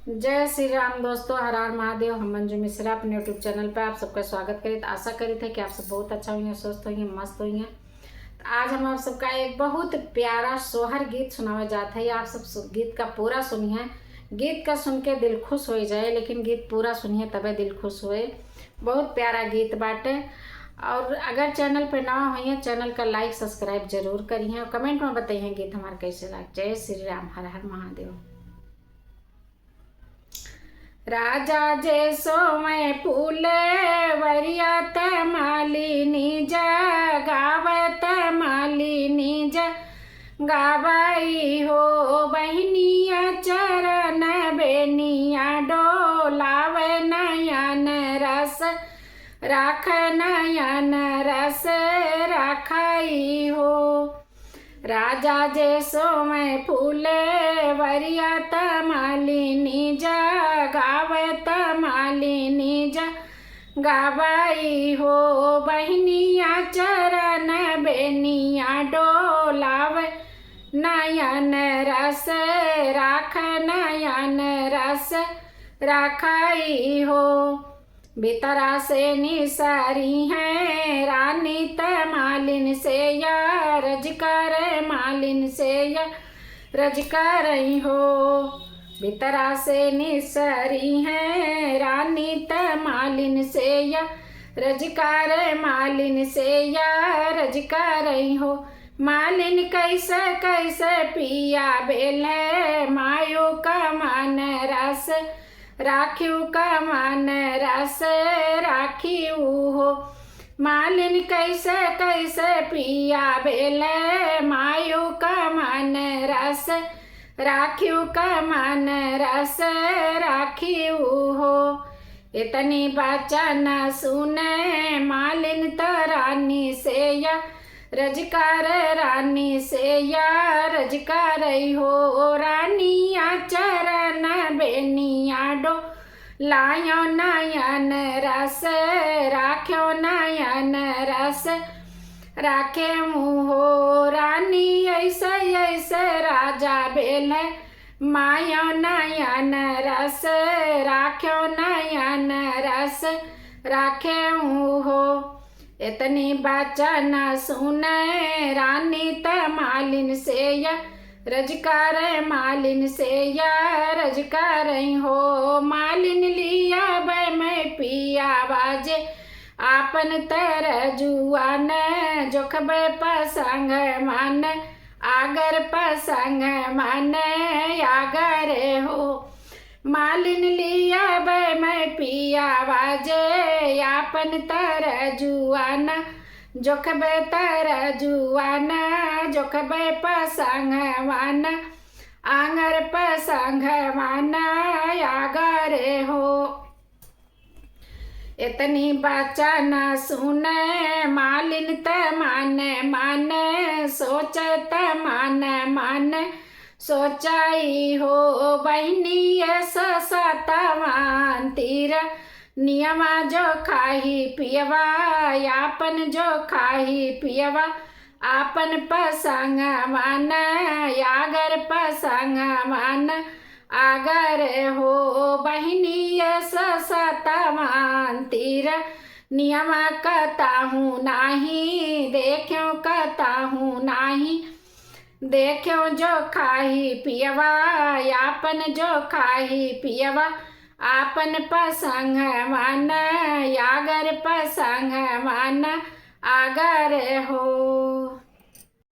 जय श्री राम दोस्तों, हर हर महादेव। हम मंजू मिश्रा अपने यूट्यूब चैनल पर आप सबका स्वागत करें। तो आशा करी थे कि आप सब बहुत अच्छा होंगे, स्वस्थ होंगे, मस्त होंगे। तो आज हम आप सबका एक बहुत प्यारा सोहर गीत सुनावा जाता है। आप सब गीत का पूरा सुनिए। गीत का सुन के दिल खुश हो जाए, लेकिन गीत पूरा सुनिए तबे दिल खुश होए। बहुत प्यारा गीत बाटे। और अगर चैनल पर नवा हुई चैनल का लाइक सब्सक्राइब जरूर करिए और कमेंट में बताइए गीत हमारा कैसे लगा। जय श्री राम, हर हर महादेव। राजा जे सोमय फूले वरियात मालिनी गावत मालिनी गावाई हो बहनिया चरण बेनिया डोलाव नयन रस राख नयन रस राखाई हो। राजा जे सोमय फूले वरियात मालिनी गावत मालिनी गावाई हो बहनिया चरण बेनिया डोलाव नयन रस राख नयन रस राखाई हो। भीतरा से निसारी है रानी त मालिन से या रजकार मालिन से या रजकार हो। भीतरा से निसारी है रानी त मालिन से या रजकार मालिन से या रजकार हो। मालिन कैसे कैसे पिया बेल मायो का मान रस राखियो का मान रस राखियो हो। मालिन कैसे कैसे पिया बेल मायो का मान रस राखियो का मान रस राखियो हो। इतनी बचन सुने मालिन त रानी से या रजकार रानी से या रजकार हो। रानिया चरण बेनिया डो लायो नयन रस राख्यो नयन रस राखे मुहो। रानी ऐसे ऐसे राजा बेल मायो नयन रस राख्यो नयन रस राखे मुहो। इतनी बचन सुने रानी त मालिन से या रजकार मालिन से या रजकार हो। मालिन लिया बै मैं पिया बाजे आपन तर जुआन जोखब पसंग मन आगर पसंग मन आगर हो। मालिन लिया बै मैं पिया बाजे आपन तर जुआन जोखब तर जुआन जोखब पसंग मन आंगर पसंग मन आगर हो। इतनी बचन सुने मालिन त मन मन सोचत मन मन सोचाई हो। बहनी सतवान तीर नियमा जो खाही पियवा आपन जो खाही पियवा आपन पसंग मन आगर पसंग मन आगर हो। बहनी सतवान तीर नियमा कताहू नाही देख्यो कताहू नाही देख्यो जो खाही पियवा आपन जो खाही पियवा आपन पसंग मन आगर पसंग मन आगर हो।